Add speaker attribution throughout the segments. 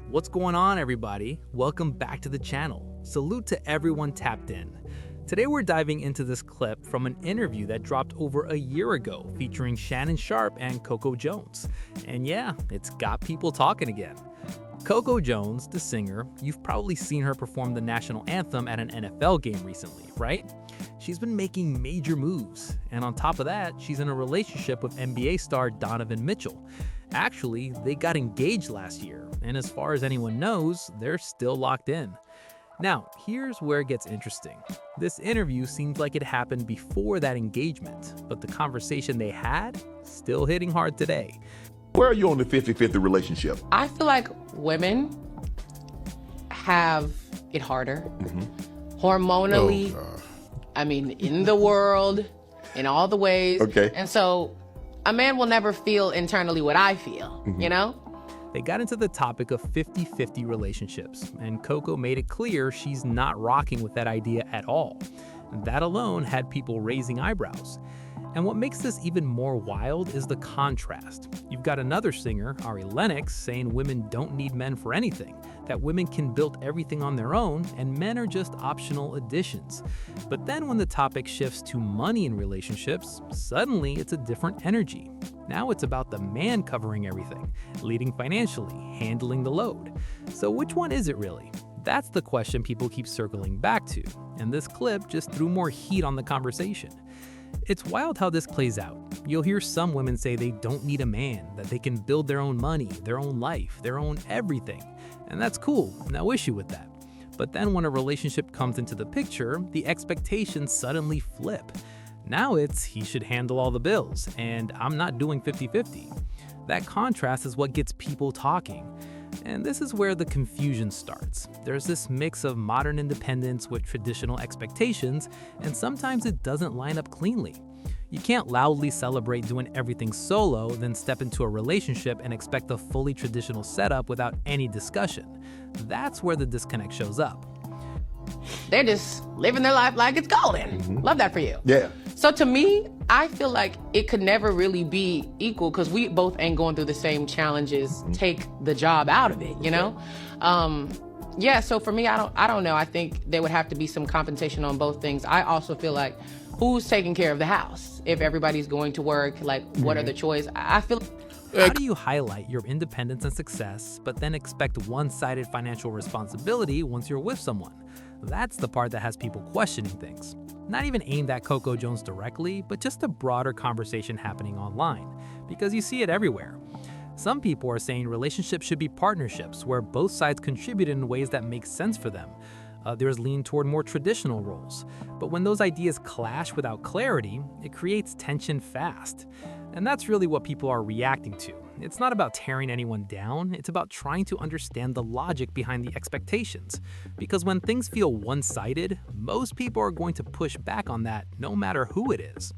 Speaker 1: What's going on, everybody? Welcome back to the channel. Salute to everyone tapped in. Today we're diving into this clip from an interview that dropped over a year ago featuring Shannon Sharpe and Coco Jones. And yeah, it's got people talking again. Coco Jones, the singer, you've probably seen her perform the national anthem at an NFL game recently, right? She's been making major moves, and on top of that, she's in a relationship with NBA star Donovan Mitchell. Actually, they got engaged last year, and as far as anyone knows, they're still locked in. Now, here's where it gets interesting. This interview seems like it happened before that engagement, but the conversation they had, still hitting hard today.
Speaker 2: Where are you on the 50-50 relationship?
Speaker 3: I feel like women have it harder. Hormonally, in the world, in all the ways.
Speaker 2: Okay.
Speaker 3: And so a man will never feel internally what I feel, you know?
Speaker 1: They got into the topic of 50-50 relationships, and Coco made it clear she's not rocking with that idea at all. That alone had people raising eyebrows. And what makes this even more wild is the contrast. You've got another singer, Ari Lennox, saying women don't need men for anything, that women can build everything on their own, and men are just optional additions. But then when the topic shifts to money in relationships, suddenly it's a different energy. Now it's about the man covering everything, leading financially, handling the load. So which one is it really? That's the question people keep circling back to, and this clip just threw more heat on the conversation. It's wild how this plays out. You'll hear some women say they don't need a man, that they can build their own money, their own life, their own everything. And that's cool, no issue with that. But then when a relationship comes into the picture, the expectations suddenly flip. Now it's he should handle all the bills, and I'm not doing 50-50. That contrast is what gets people talking. And this is where the confusion starts. There's this mix of modern independence with traditional expectations, and sometimes it doesn't line up cleanly. You can't loudly celebrate doing everything solo, then step into a relationship and expect a fully traditional setup without any discussion. That's where the disconnect shows up.
Speaker 3: They're just living their life like it's golden. Love that for you.
Speaker 2: Yeah.
Speaker 3: So to me, I feel like it could never really be equal because we both ain't going through the same challenges. Take the job out of it, you know? Yeah, so for me, I don't know. I think there would have to be some compensation on both things. I also feel like who's taking care of the house? If everybody's going to work, like what are the choices? I feel
Speaker 1: How do you highlight your independence and success, but then expect one-sided financial responsibility once you're with someone? That's the part that has people questioning things. Not even aimed at Coco Jones directly, but just a broader conversation happening online, because you see it everywhere. Some people are saying relationships should be partnerships where both sides contribute in ways that make sense for them. Others lean toward more traditional roles. But when those ideas clash without clarity, it creates tension fast. And that's really what people are reacting to. It's not about tearing anyone down, it's about trying to understand the logic behind the expectations. Because when things feel one-sided, most people are going to push back on that no matter who it is.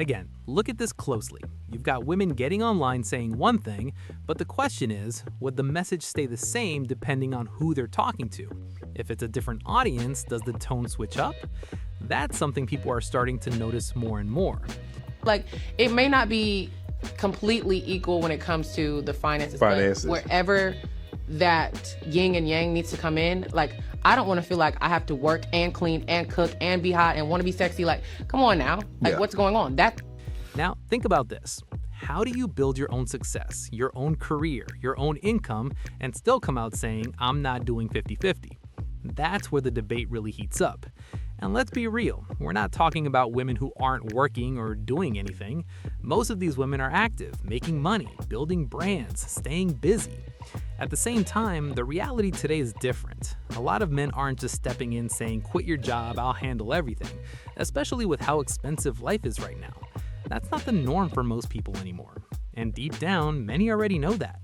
Speaker 1: Again, look at this closely. You've got women getting online saying one thing, but the question is, would the message stay the same depending on who they're talking to? If it's a different audience, does the tone switch up? That's something people are starting to notice more and more.
Speaker 3: like it may not be completely equal when it comes to the finances.
Speaker 2: Finances.
Speaker 3: But wherever that yin and yang needs to come in, like I don't want to feel like I have to work and clean and cook and be hot and want to be sexy. Like, come on now. Like, what's going on?
Speaker 1: Now, think about this. How do you build your own success, your own career, your own income, and still come out saying, I'm not doing 50-50? That's where the debate really heats up. And let's be real, we're not talking about women who aren't working or doing anything. Most of these women are active, making money, building brands, staying busy. At the same time, the reality today is different. A lot of men aren't just stepping in saying, quit your job, I'll handle everything, especially with how expensive life is right now. That's not the norm for most people anymore. And deep down, many already know that.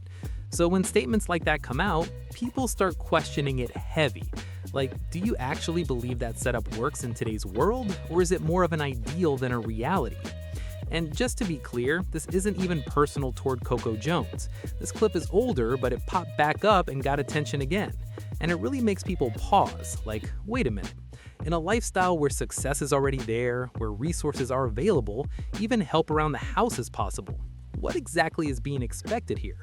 Speaker 1: So when statements like that come out, people start questioning it heavy. Like, do you actually believe that setup works in today's world, or is it more of an ideal than a reality? And just to be clear, this isn't even personal toward Coco Jones. This clip is older, but it popped back up and got attention again. And it really makes people pause, like, wait a minute. In a lifestyle where success is already there, where resources are available, even help around the house is possible. What exactly is being expected here?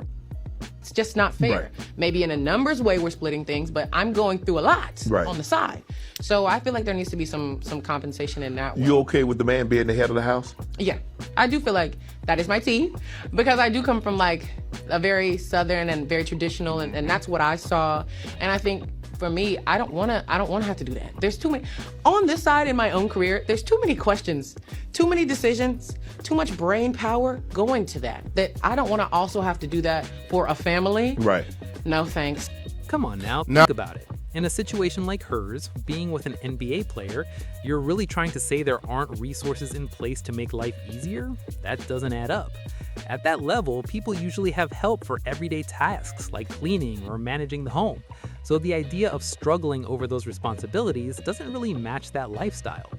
Speaker 3: It's just not fair.
Speaker 2: Right.
Speaker 3: Maybe in a numbers way we're splitting things, but I'm going through a lot
Speaker 2: Right.
Speaker 3: on the side. So I feel like there needs to be some compensation in that way.
Speaker 2: You okay with the man being the head of the house?
Speaker 3: Yeah, I do feel like that is my tea, because I do come from like a very Southern and very traditional, and that's what I saw. And I think for me, I don't wanna have to do that. There's too many, on this side in my own career, there's too many questions, too many decisions, too much brain power going to that I don't wanna also have to do that for a family.
Speaker 2: Right.
Speaker 3: No thanks.
Speaker 1: Come on now, think about it. In a situation like hers, being with an NBA player, you're really trying to say there aren't resources in place to make life easier? That doesn't add up. At that level, people usually have help for everyday tasks like cleaning or managing the home. So the idea of struggling over those responsibilities doesn't really match that lifestyle.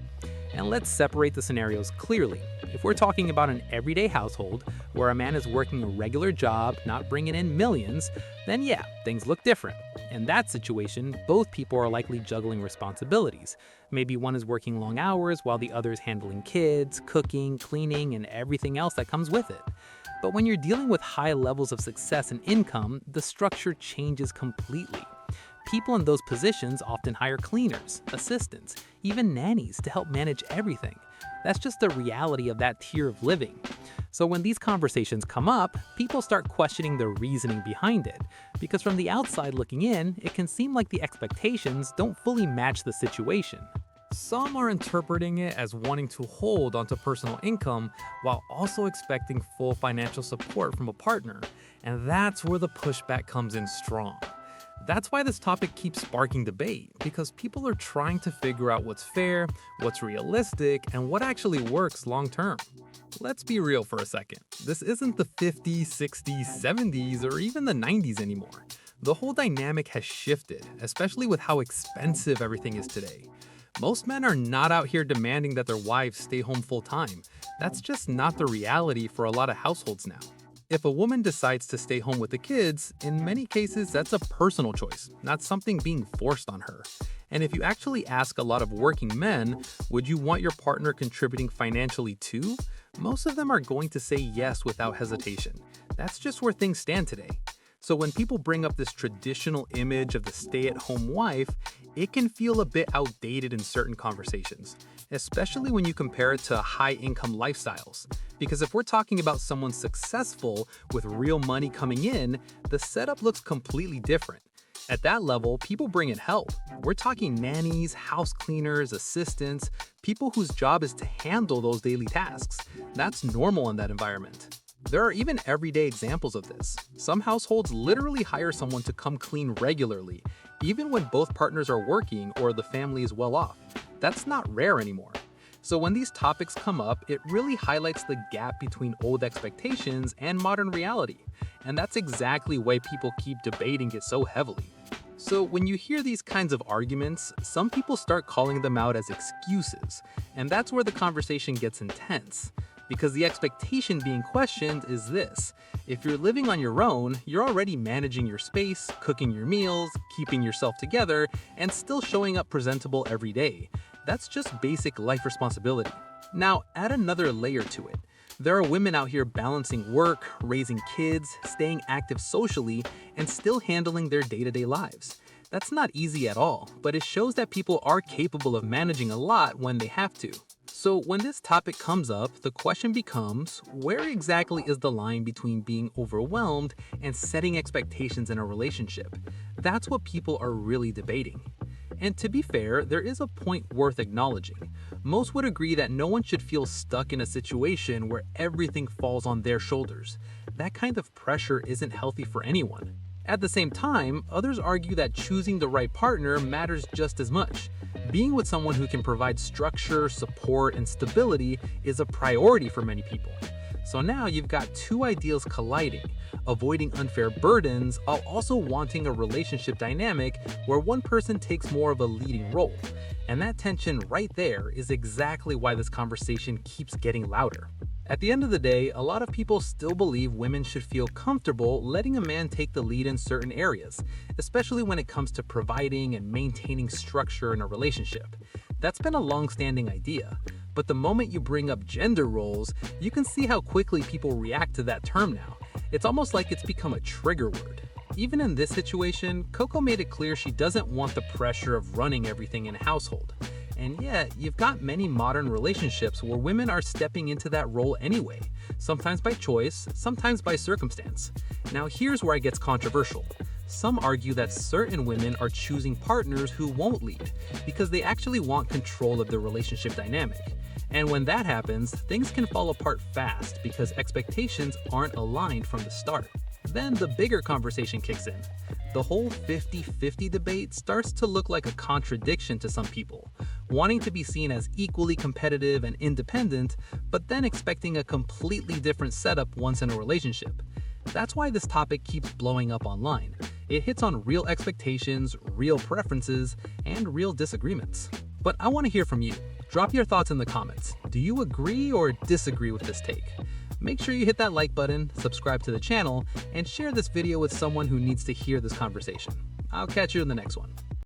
Speaker 1: And let's separate the scenarios clearly. If we're talking about an everyday household where a man is working a regular job, not bringing in millions, then yeah, things look different. In that situation, both people are likely juggling responsibilities. Maybe one is working long hours while the other is handling kids, cooking, cleaning, and everything else that comes with it. But when you're dealing with high levels of success and income, the structure changes completely. People in those positions often hire cleaners, assistants, even nannies to help manage everything. That's just the reality of that tier of living. So when these conversations come up, people start questioning the reasoning behind it, because from the outside looking in, it can seem like the expectations don't fully match the situation. Some are interpreting it as wanting to hold onto personal income while also expecting full financial support from a partner, and that's where the pushback comes in strong. That's why this topic keeps sparking debate, because people are trying to figure out what's fair, what's realistic, and what actually works long term. Let's be real for a second. This isn't the 50s, 60s, 70s, or even the 90s anymore. The whole dynamic has shifted, especially with how expensive everything is today. Most men are not out here demanding that their wives stay home full time. That's just not the reality for a lot of households now. If a woman decides to stay home with the kids, in many cases that's a personal choice, not something being forced on her. And if you actually ask a lot of working men, would you want your partner contributing financially too? Most of them are going to say yes without hesitation. That's just where things stand today. So when people bring up this traditional image of the stay-at-home wife, it can feel a bit outdated in certain conversations, especially when you compare it to high-income lifestyles. Because if we're talking about someone successful with real money coming in, the setup looks completely different. At that level, people bring in help. We're talking nannies, house cleaners, assistants, people whose job is to handle those daily tasks. That's normal in that environment. There are even everyday examples of this. Some households literally hire someone to come clean regularly, even when both partners are working or the family is well off. That's not rare anymore. So when these topics come up, it really highlights the gap between old expectations and modern reality. And that's exactly why people keep debating it so heavily. So when you hear these kinds of arguments, some people start calling them out as excuses. And that's where the conversation gets intense. Because the expectation being questioned is this: if you're living on your own, you're already managing your space, cooking your meals, keeping yourself together, and still showing up presentable every day. That's just basic life responsibility. Now, add another layer to it. There are women out here balancing work, raising kids, staying active socially, and still handling their day-to-day lives. That's not easy at all, but it shows that people are capable of managing a lot when they have to. So when this topic comes up, the question becomes, where exactly is the line between being overwhelmed and setting expectations in a relationship? That's what people are really debating. And to be fair, there is a point worth acknowledging. Most would agree that no one should feel stuck in a situation where everything falls on their shoulders. That kind of pressure isn't healthy for anyone. At the same time, others argue that choosing the right partner matters just as much. Being with someone who can provide structure, support, and stability is a priority for many people. So now you've got two ideals colliding, avoiding unfair burdens while also wanting a relationship dynamic where one person takes more of a leading role. And that tension right there is exactly why this conversation keeps getting louder. At the end of the day, a lot of people still believe women should feel comfortable letting a man take the lead in certain areas, especially when it comes to providing and maintaining structure in a relationship. That's been a long-standing idea, but the moment you bring up gender roles, you can see how quickly people react to that term now, It's almost like it's become a trigger word. Even in this situation, Coco made it clear she doesn't want the pressure of running everything in a household. And yet, you've got many modern relationships where women are stepping into that role anyway, sometimes by choice, sometimes by circumstance. Now here's where it gets controversial. Some argue that certain women are choosing partners who won't lead because they actually want control of their relationship dynamic. And when that happens, things can fall apart fast because expectations aren't aligned from the start. Then the bigger conversation kicks in. The whole 50-50 debate starts to look like a contradiction to some people, wanting to be seen as equally competitive and independent, but then expecting a completely different setup once in a relationship. That's why this topic keeps blowing up online. It hits on real expectations, real preferences, and real disagreements. But I want to hear from you. Drop your thoughts in the comments. Do you agree or disagree with this take? Make sure you hit that like button, subscribe to the channel, and share this video with someone who needs to hear this conversation. I'll catch you in the next one.